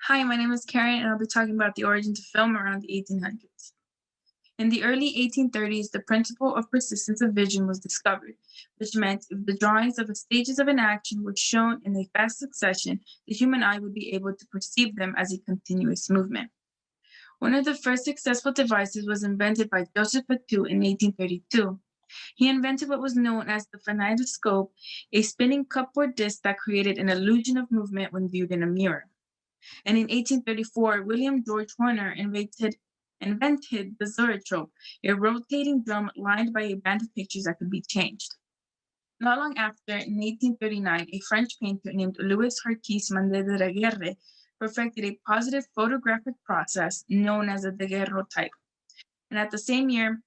Hi, my name is Karen, and I'll be talking about the origins of film around the 1800s. In the early 1830s, the principle of persistence of vision was discovered, which meant if the drawings of the stages of an action were shown in a fast succession, the human eye would be able to perceive them as a continuous movement. One of the first successful devices was invented by Joseph Patou in 1832. He invented what was known as the phanidoscope, a spinning cupboard disc that created an illusion of movement when viewed in a mirror. And in 1834, William George Horner invented the zoetrope, a rotating drum lined by a band of pictures that could be changed. Not long after, in 1839, a French painter named Louis Harquis Mandé de Daguerre perfected a positive photographic process known as the daguerreotype. And at the same year,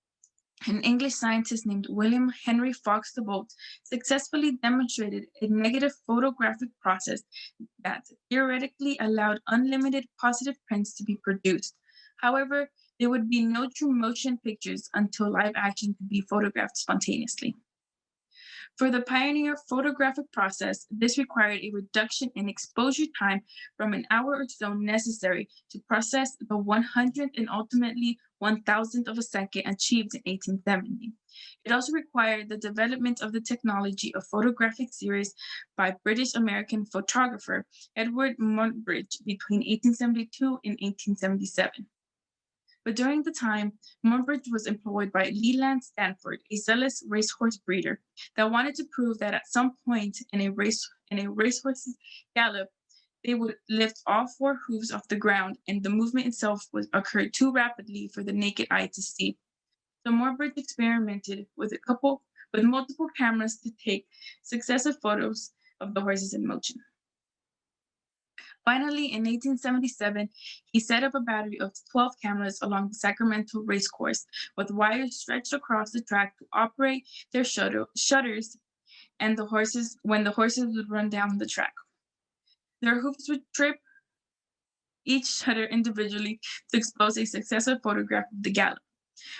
an English scientist named William Henry Fox Talbot successfully demonstrated a negative photographic process that theoretically allowed unlimited positive prints to be produced. However, there would be no true motion pictures until live action could be photographed spontaneously. For the pioneer photographic process, this required a reduction in exposure time from an hour or so necessary to process the 100th and ultimately 1,000th of a second achieved in 1870. It also required the development of the technology of photographic series by British American photographer Edward Muybridge between 1872 and 1877. But during the time, Muybridge was employed by Leland Stanford, a zealous racehorse breeder that wanted to prove that at some point in a racehorse's gallop, they would lift all four hooves off the ground, and the movement itself would occur too rapidly for the naked eye to see. So Muybridge experimented with multiple cameras to take successive photos of the horses in motion. Finally, in 1877, he set up a battery of 12 cameras along the Sacramento racecourse with wires stretched across the track to operate their shutters and the horses when the horses would run down the track. Their hooves would trip each shutter individually to expose a successive photograph of the gallop.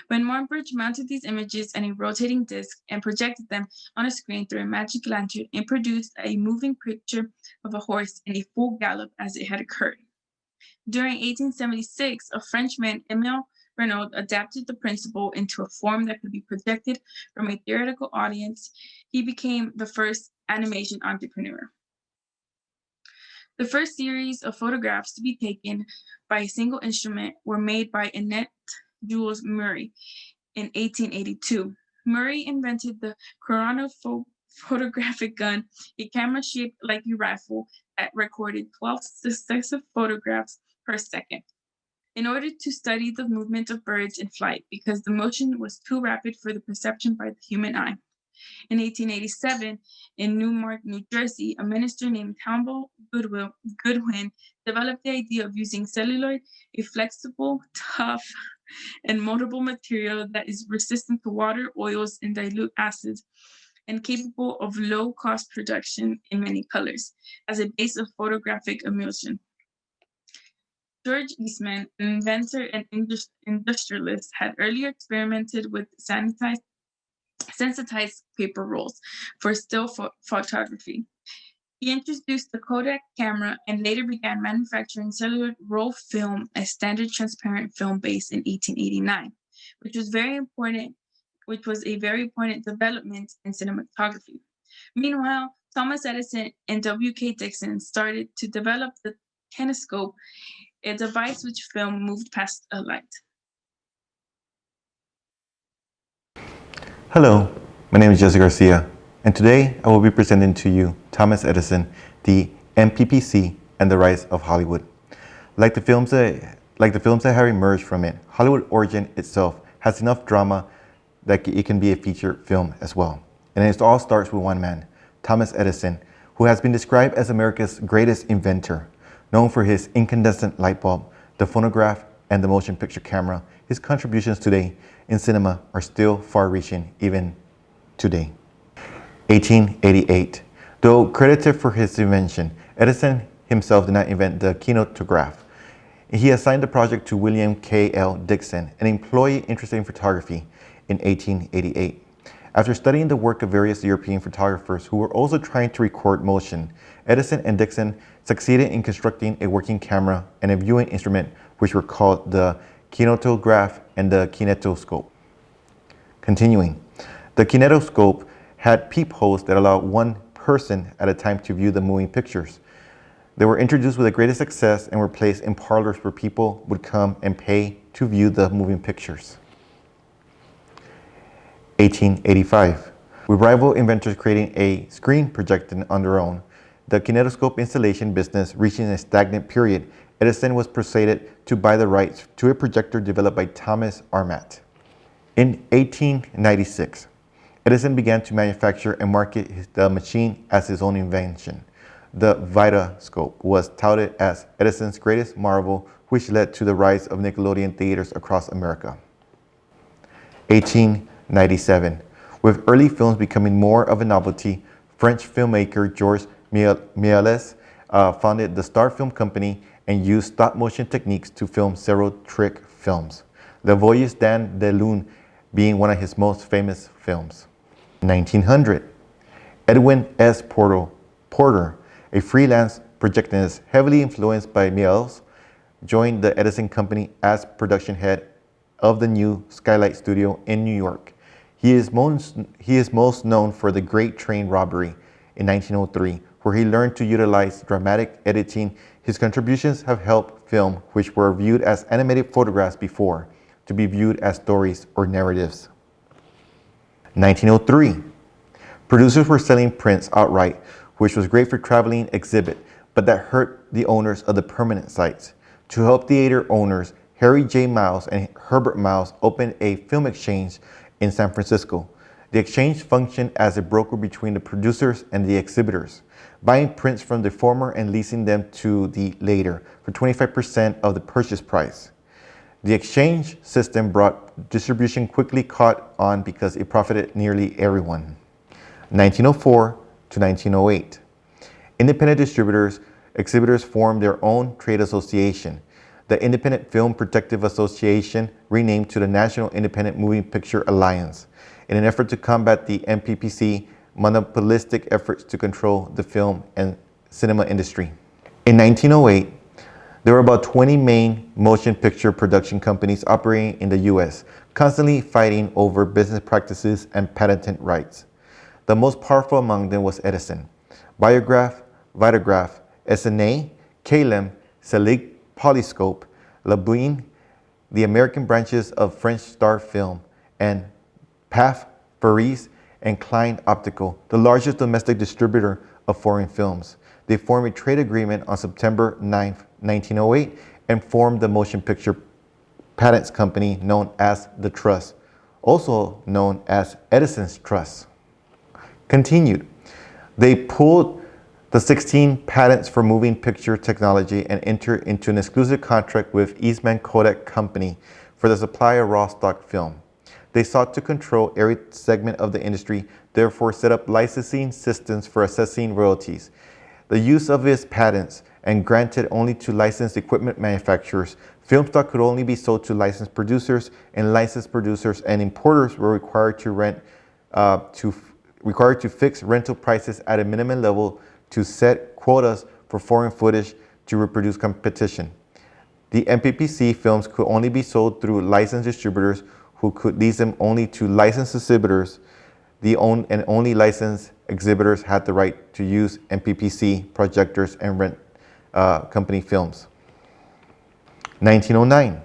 When Muybridge mounted these images on a rotating disc and projected them on a screen through a magic lantern, it produced a moving picture of a horse in a full gallop as it had occurred. During 1876, a Frenchman, Emile Renaud, adapted the principle into a form that could be projected from a theoretical audience. He became the first animation entrepreneur. The first series of photographs to be taken by a single instrument were made by Annette Jules Murray in 1882. Murray invented the chronophotographic gun, a camera shaped like a rifle that recorded 12 successive photographs per second. In order to study the movement of birds in flight, because the motion was too rapid for the perception by the human eye. In 1887, in Newark, New Jersey, a minister named Goodwin developed the idea of using celluloid, a flexible, tough, and moldable material that is resistant to water, oils, and dilute acids, and capable of low cost production in many colors, as a base of photographic emulsion. George Eastman, an inventor and industrialist, had earlier experimented with sensitized paper rolls for still photography. He introduced the Kodak camera and later began manufacturing celluloid roll film as standard transparent film base in 1889, which was a very important development in cinematography. Meanwhile, Thomas Edison and W.K. Dixon started to develop the kinescope, a device which film moved past a light. Hello, my name is Jesse Garcia, and today I will be presenting to you Thomas Edison, the MPPC, and the rise of Hollywood. Like the films that have emerged from it, Hollywood origin itself has enough drama that it can be a feature film as well. And it all starts with one man, Thomas Edison, who has been described as America's greatest inventor, known for his incandescent light bulb, the phonograph, and the motion picture camera. His contributions today in cinema are still far-reaching even today. 1888. Though credited for his invention, Edison himself did not invent the kinetograph. He assigned the project to William K. L. Dickson, an employee interested in photography, in 1888. After studying the work of various European photographers who were also trying to record motion, Edison and Dickson succeeded in constructing a working camera and a viewing instrument which were called the kinetograph and the kinetoscope. Continuing, the kinetoscope had peepholes that allowed one person at a time to view the moving pictures. They were introduced with the greatest success and were placed in parlors where people would come and pay to view the moving pictures. 1885. With rival inventors creating a screen projector on their own, the kinetoscope installation business reaching a stagnant period, Edison was persuaded to buy the rights to a projector developed by Thomas Armat. In 1896, Edison began to manufacture and market the machine as his own invention. The Vitascope was touted as Edison's greatest marvel, which led to the rise of Nickelodeon theaters across America. 1897. With early films becoming more of a novelty, French filmmaker Georges Méliès founded the Star Film Company and used stop-motion techniques to film several trick films, Le Voyage dans la Lune being one of his most famous films. 1900. Edwin S. Porter, a freelance projectionist heavily influenced by Méliès, joined the Edison Company as production head of the new Skylight Studio in New York. He is most known for The Great Train Robbery in 1903, where he learned to utilize dramatic editing. His contributions have helped film, which were viewed as animated photographs before, to be viewed as stories or narratives. 1903. Producers were selling prints outright, which was great for traveling exhibit, but that hurt the owners of the permanent sites. To help theater owners, Harry J. Miles and Herbert Miles opened a film exchange in San Francisco. The exchange functioned as a broker between the producers and the exhibitors, buying prints from the former and leasing them to the later for 25% of the purchase price. The exchange system brought distribution quickly caught on because it profited nearly everyone. 1904 to 1908. Independent distributors, exhibitors formed their own trade association, the Independent Film Protective Association, renamed to the National Independent Moving Picture Alliance, in an effort to combat the NPPC monopolistic efforts to control the film and cinema industry. In 1908, there were about 20 main motion picture production companies operating in the U.S., constantly fighting over business practices and patent rights. The most powerful among them was Edison, Biograph, Vitagraph, SNA, KLM, Selig Polyscope, Labuin, the American branches of French Star Film, and PAF, Faris, and Klein Optical, the largest domestic distributor of foreign films. They formed a trade agreement on September 9, 1908, and formed the Motion Picture Patents Company known as the Trust, also known as Edison's Trust. Continued. They pulled the 16 patents for moving picture technology and entered into an exclusive contract with Eastman Kodak Company for the supply of raw stock film. They sought to control every segment of the industry, therefore set up licensing systems for assessing royalties. The use of its patents and granted only to licensed equipment manufacturers, film stock could only be sold to licensed producers, and licensed producers and importers were required to fix rental prices at a minimum level to set quotas for foreign footage to reproduce competition. The NPPC films could only be sold through licensed distributors who could lease them only to licensed exhibitors. And only licensed exhibitors had the right to use NPPC projectors and rent company films. 1909.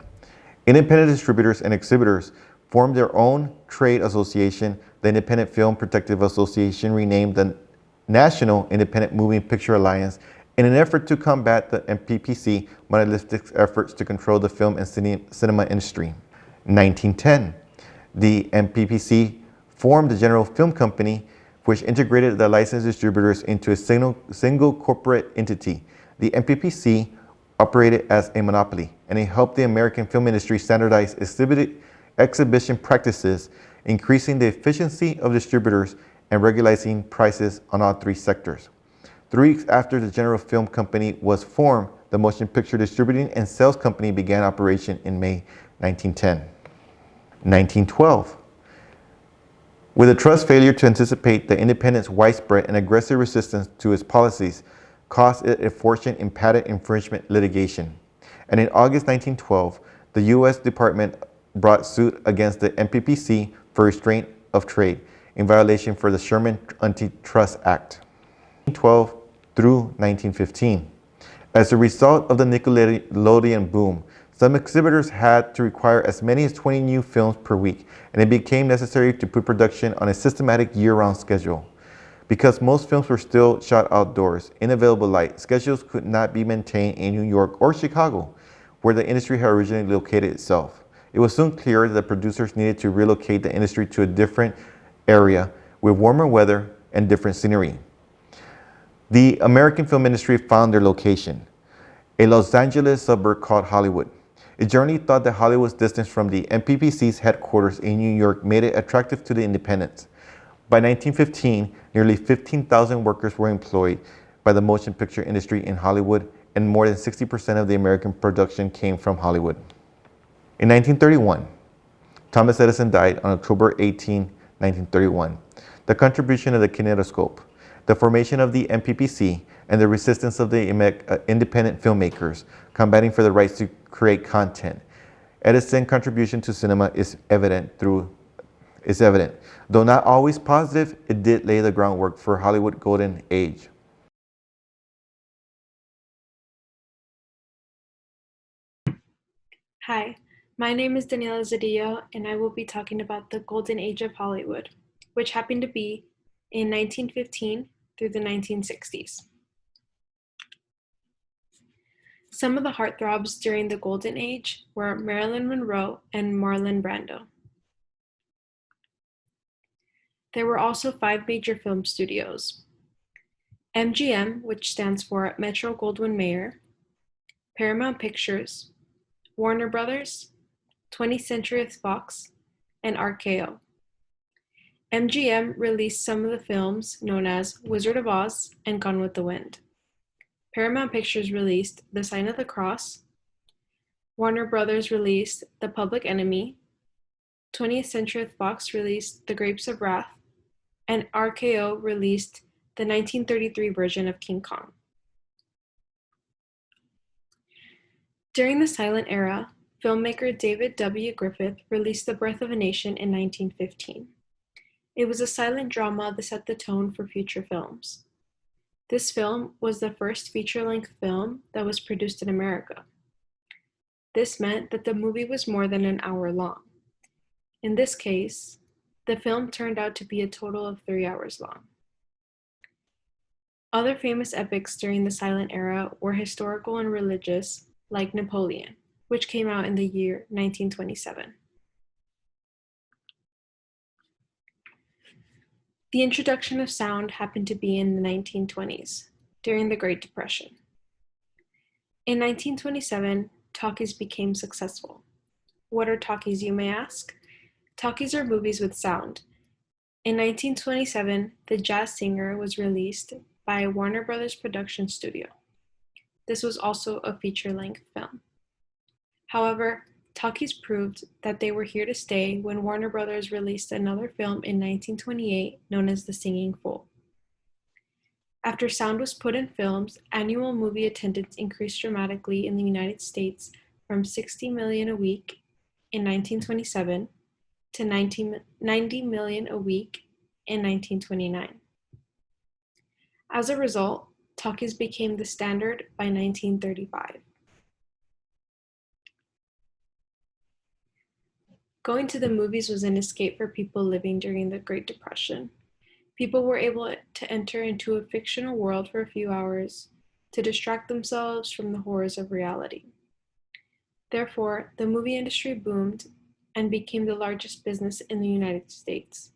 Independent distributors and exhibitors formed their own trade association, the Independent Film Protective Association, renamed the National Independent Moving Picture Alliance, in an effort to combat the NPPC monopolistic efforts to control the film and cinema industry. 1910. The NPPC formed the General Film Company, which integrated the licensed distributors into a single corporate entity. The NPPC operated as a monopoly, and it helped the American film industry standardize exhibition practices, increasing the efficiency of distributors and regulating prices on all three sectors. 3 weeks after the General Film Company was formed, the Motion Picture Distributing and Sales Company began operation in May 1910. 1912. With the trust's failure to anticipate the independent's widespread and aggressive resistance to its policies, cost it a fortune in patent infringement litigation. And in August 1912, the U.S. Department brought suit against the MPPC for restraint of trade in violation for the Sherman Antitrust Act. 1912 through 1915. As a result of the Nickelodeon boom, some exhibitors had to require as many as 20 new films per week, and it became necessary to put production on a systematic year-round schedule. Because most films were still shot outdoors, in available light, schedules could not be maintained in New York or Chicago, where the industry had originally located itself. It was soon clear that producers needed to relocate the industry to a different area with warmer weather and different scenery. The American film industry found their location, a Los Angeles suburb called Hollywood. It generally thought that Hollywood's distance from the MPPC's headquarters in New York made it attractive to the independents. By 1915, nearly 15,000 workers were employed by the motion picture industry in Hollywood, and more than 60% of the American production came from Hollywood. In 1931, Thomas Edison died on October 18, 1931. The contribution of the kinetoscope, the formation of the MPPC, and the resistance of the independent filmmakers combating for the rights to create content. Edison's contribution to cinema is evident. Though not always positive, it did lay the groundwork for Hollywood golden age. Hi, my name is Daniela Zedillo, and I will be talking about the golden age of Hollywood, which happened to be in 1915 through the 1960s. Some of the heartthrobs during the golden age were Marilyn Monroe and Marlon Brando. There were also 5 major film studios: MGM, which stands for Metro-Goldwyn-Mayer, Paramount Pictures, Warner Brothers, 20th Century Fox, and RKO. MGM released some of the films known as Wizard of Oz and Gone with the Wind. Paramount Pictures released The Sign of the Cross. Warner Brothers released The Public Enemy. 20th Century Fox released The Grapes of Wrath. And RKO released the 1933 version of King Kong. During the silent era, filmmaker David W. Griffith released The Birth of a Nation in 1915. It was a silent drama that set the tone for future films. This film was the first feature-length film that was produced in America. This meant that the movie was more than an hour long. In this case, the film turned out to be a total of 3 hours long. Other famous epics during the silent era were historical and religious, like Napoleon, which came out in the year 1927. The introduction of sound happened to be in the 1920s, during the Great Depression. In 1927, talkies became successful. What are talkies, you may ask? Talkies are movies with sound. In 1927, The Jazz Singer was released by Warner Brothers production studio. This was also a feature-length film. However, talkies proved that they were here to stay when Warner Brothers released another film in 1928 known as The Singing Fool. After sound was put in films, annual movie attendance increased dramatically in the United States from 60 million a week in 1927 to 90 million a week in 1929. As a result, talkies became the standard by 1935. Going to the movies was an escape for people living during the Great Depression. People were able to enter into a fictional world for a few hours to distract themselves from the horrors of reality. Therefore, the movie industry boomed and became the largest business in the United States.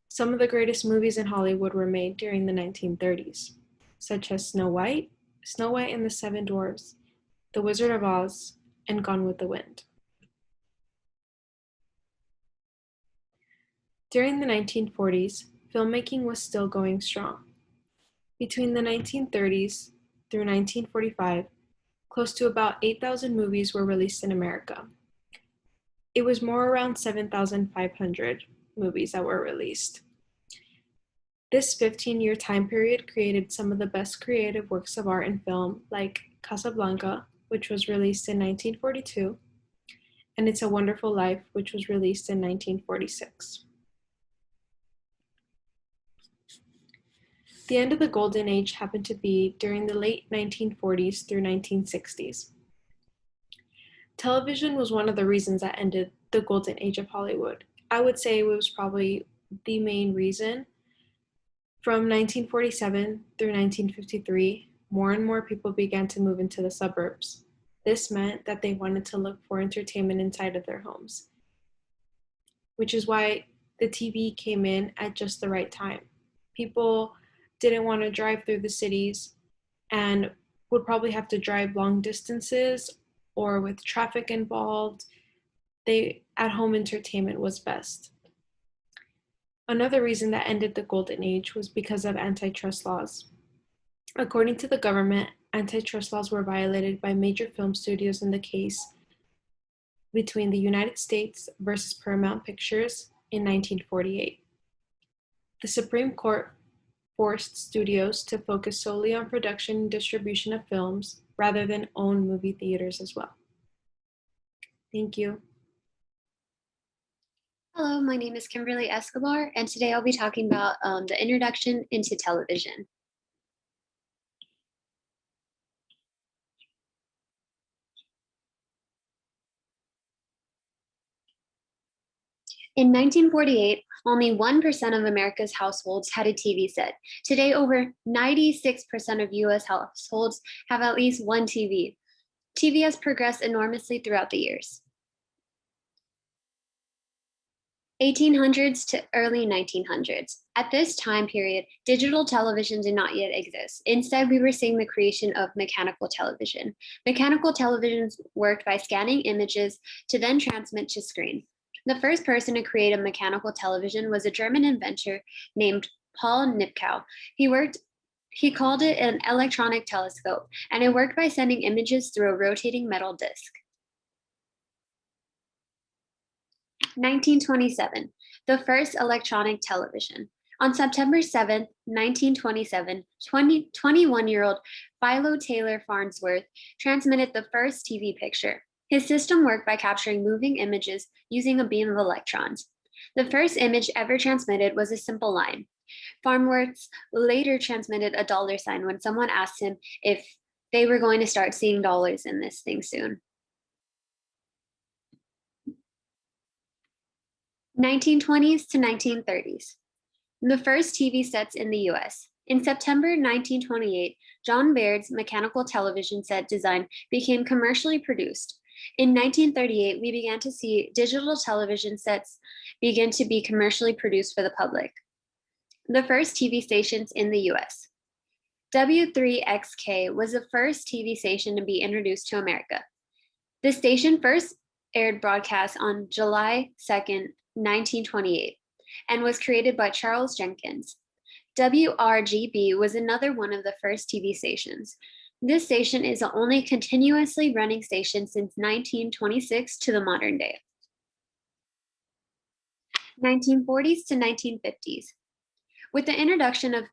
Some of the greatest movies in Hollywood were made during the 1930s, such as Snow White and the Seven Dwarfs, The Wizard of Oz, and Gone with the Wind. During the 1940s, filmmaking was still going strong. Between the 1930s through 1945, close to about 8,000 movies were released in America. It was more around 7,500, movies that were released. This 15-year time period created some of the best creative works of art in film, like Casablanca, which was released in 1942, and It's a Wonderful Life, which was released in 1946. The end of the Golden Age happened to be during the late 1940s through 1960s. Television was one of the reasons that ended the Golden Age of Hollywood. I would say it was probably the main reason. From 1947 through 1953, more and more people began to move into the suburbs. This meant that they wanted to look for entertainment inside of their homes, which is why the TV came in at just the right time. People didn't want to drive through the cities and would probably have to drive long distances or with traffic involved. At-home entertainment was best. Another reason that ended the Golden Age was because of antitrust laws. According to the government, antitrust laws were violated by major film studios in the case between the United States versus Paramount Pictures in 1948. The Supreme Court forced studios to focus solely on production and distribution of films rather than own movie theaters as well. Thank you. Hello, my name is Kimberly Escobar, and today I'll be talking about the introduction into television. In 1948, only 1% of America's households had a TV set. Today, over 96% of US households have at least one TV. TV has progressed enormously throughout the years. 1800s to early 1900s. At this time period, digital television did not yet exist. Instead, we were seeing the creation of mechanical television. Mechanical televisions worked by scanning images to then transmit to screen. The first person to create a mechanical television was a German inventor named Paul Nipkow. He called it an electronic telescope, and it worked by sending images through a rotating metal disc. 1927, the first electronic television. On September 7th, 1927, 21-year-old Philo Taylor Farnsworth transmitted the first TV picture. His system worked by capturing moving images using a beam of electrons. The first image ever transmitted was a simple line. Farnsworth later transmitted a dollar sign when someone asked him if they were going to start seeing dollars in this thing soon. 1920s to 1930s. The first TV sets in the US. In September 1928, John Baird's mechanical television set design became commercially produced. In 1938, we began to see digital television sets begin to be commercially produced for the public. The first TV stations in the US. W3XK was the first TV station to be introduced to America. The station first aired broadcast on July 2nd, 1928, and was created by Charles Jenkins. WRGB was another one of the first TV stations. This station is the only continuously running station since 1926 to the modern day. 1940s to 1950s. With the introduction of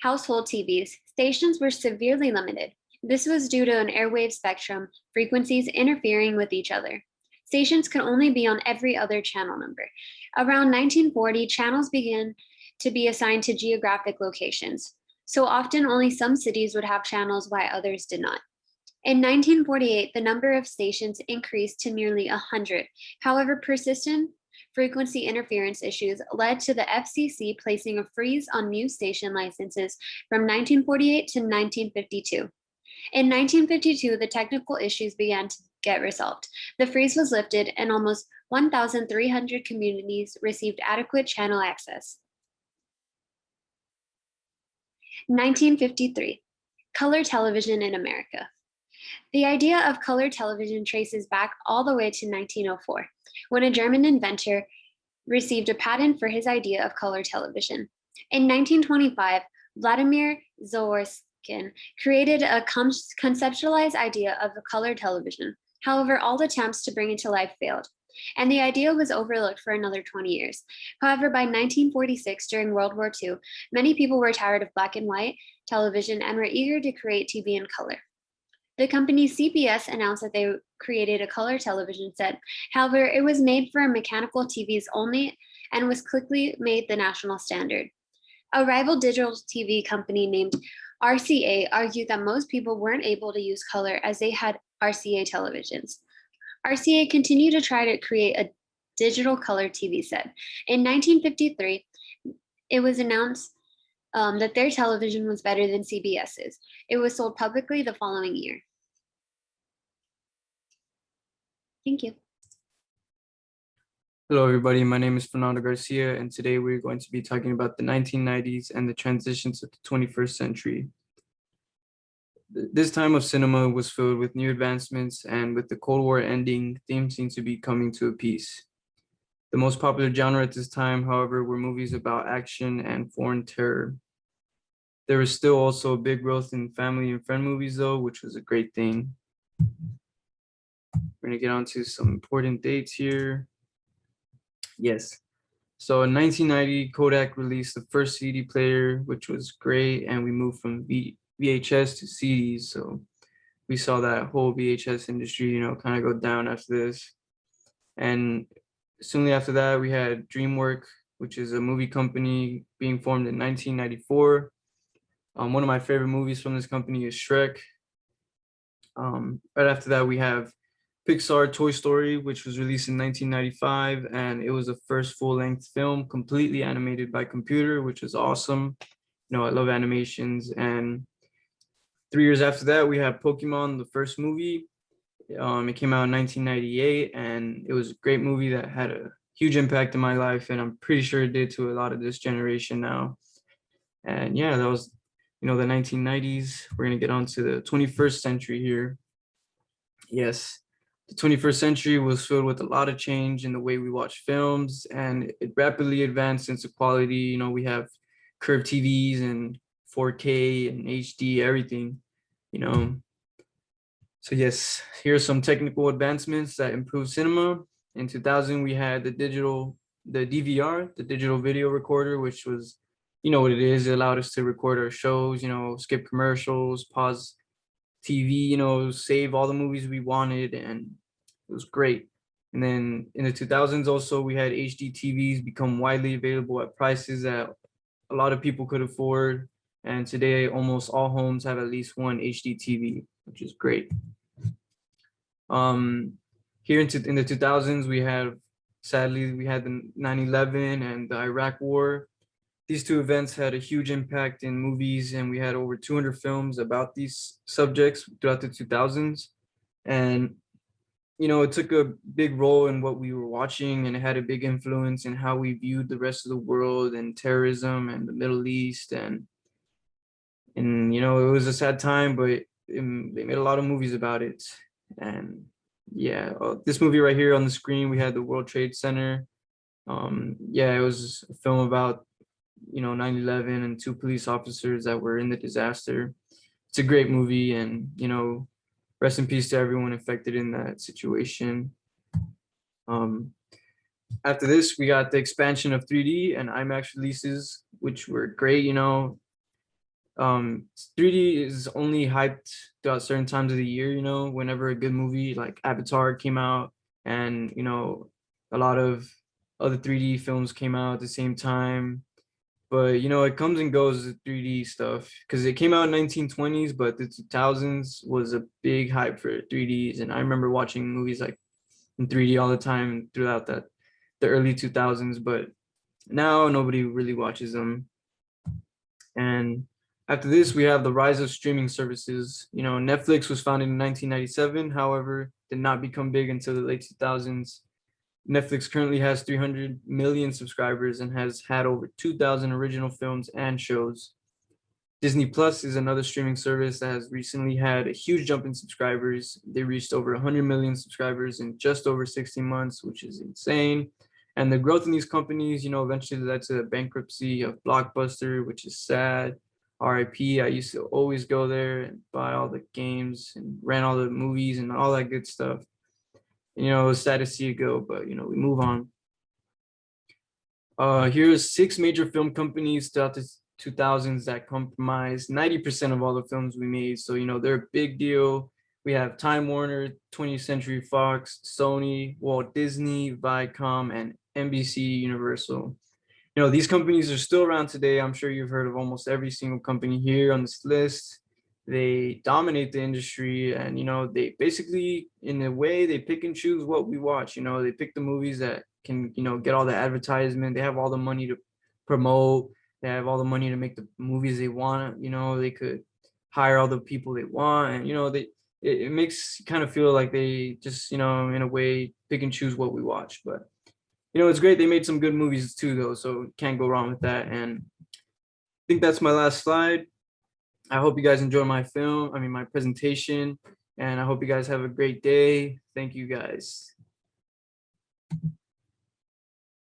household TVs, stations were severely limited. This was due to an airwave spectrum, frequencies interfering with each other. Stations could only be on every other channel number. Around 1940, channels began to be assigned to geographic locations. So often only some cities would have channels while others did not. In 1948, the number of stations increased to nearly 100. However, persistent frequency interference issues led to the FCC placing a freeze on new station licenses from 1948 to 1952. In 1952, the technical issues began to get resolved. The freeze was lifted and almost 1,300 communities received adequate channel access. 1953, color television in America. The idea of color television traces back all the way to 1904, when a German inventor received a patent for his idea of color television. In 1925, Vladimir Zworykin created a conceptualized idea of a color television. However, all attempts to bring it to life failed. and the idea was overlooked for another 20 years. However, by 1946, during World War II, many people were tired of black and white television and were eager to create TV in color. The company CBS announced that they created a color television set. However, it was made for mechanical TVs only and was quickly made the national standard. A rival digital TV company named RCA argued that most people weren't able to use color as they had RCA televisions. RCA continued to try to create a digital color TV set. In 1953, it was announced that their television was better than CBS's. It was sold publicly the following year. Thank you. Hello, everybody. My name is Fernando Garcia, and today we're going to be talking about the 1990s and the transition to the 21st century. This time of cinema was filled with new advancements, and with the Cold War ending, themes seem to be coming to a peace. The most popular genre at this time, however, were movies about action and foreign terror. There was still also a big growth in family and friend movies, though, which was a great thing. We're going to get on to some important dates here. Yes. So in 1990, Kodak released the first CD player, which was great, and we moved from VHS to CDs. So we saw that whole VHS industry, kind of go down after this. And soon after that, we had DreamWorks, which is a movie company being formed in 1994. One of my favorite movies from this company is Shrek. Right after that, we have Pixar Toy Story, which was released in 1995, and it was the first full-length film completely animated by computer, which was awesome. I love animations. And 3 years after that, we have Pokemon, the first movie. It came out in 1998, and it was a great movie that had a huge impact in my life, and I'm pretty sure it did to a lot of this generation now. And yeah, that was, the 1990s. We're gonna get on to the 21st century here. Yes. The 21st century was filled with a lot of change in the way we watch films, and it rapidly advanced into quality. We have curved TVs and 4K and HD, everything, So yes, here are some technical advancements that improved cinema. In 2000, we had the DVR, the digital video recorder, which was, what it is. It allowed us to record our shows, skip commercials, pause TV, save all the movies we wanted, and it was great. And then in the 2000s also, we had HD TVs become widely available at prices that a lot of people could afford. And today, almost all homes have at least one HD TV, which is great. Here in the 2000s, sadly, we had the 9/11 and the Iraq War. These two events had a huge impact in movies, and we had over 200 films about these subjects throughout the 2000s. And, it took a big role in what we were watching, and it had a big influence in how we viewed the rest of the world and terrorism and the Middle East. And it was a sad time, but they made a lot of movies about it. And yeah, this movie right here on the screen, we had the World Trade Center. It was a film about 9/11 and two police officers that were in the disaster. It's a great movie, and rest in peace to everyone affected in that situation. After this, we got the expansion of 3D and IMAX releases, which were great. 3D is only hyped throughout certain times of the year, whenever a good movie like Avatar came out, and a lot of other 3D films came out at the same time. But it comes and goes with 3D stuff, because it came out in 1920s, but the 2000s was a big hype for 3Ds. And I remember watching movies like in 3D all the time throughout the early 2000s, but now nobody really watches them. And after this, we have the rise of streaming services. Netflix was founded in 1997, however, did not become big until the late 2000s. Netflix currently has 300 million subscribers and has had over 2,000 original films and shows. Disney Plus is another streaming service that has recently had a huge jump in subscribers. They reached over 100 million subscribers in just over 16 months, which is insane. And the growth in these companies, eventually led to the bankruptcy of Blockbuster, which is sad. RIP. I used to always go there and buy all the games and rent all the movies and all that good stuff. You know, it's sad to see it go, but you know, we move on. Here's 6 major film companies throughout the 2000s that comprise 90% of all the films we made. So, you know, they're a big deal. We have Time Warner, 20th Century Fox, Sony, Walt Disney, Viacom, and NBC Universal. You know, these companies are still around today. I'm sure you've heard of almost every single company here on this list. They dominate the industry, and you know, they basically, in a way, they pick and choose what we watch. You know, they pick the movies that can, you know, get all the advertisement. They have all the money to promote. They have all the money to make the movies they want. You know, they could hire all the people they want, and you know, it makes you kind of feel like they just, you know, in a way, pick and choose what we watch. But you know, it's great. They made some good movies too, though, so can't go wrong with that. And I think that's my last slide. I hope you guys enjoy my my presentation, and I hope you guys have a great day. Thank you guys.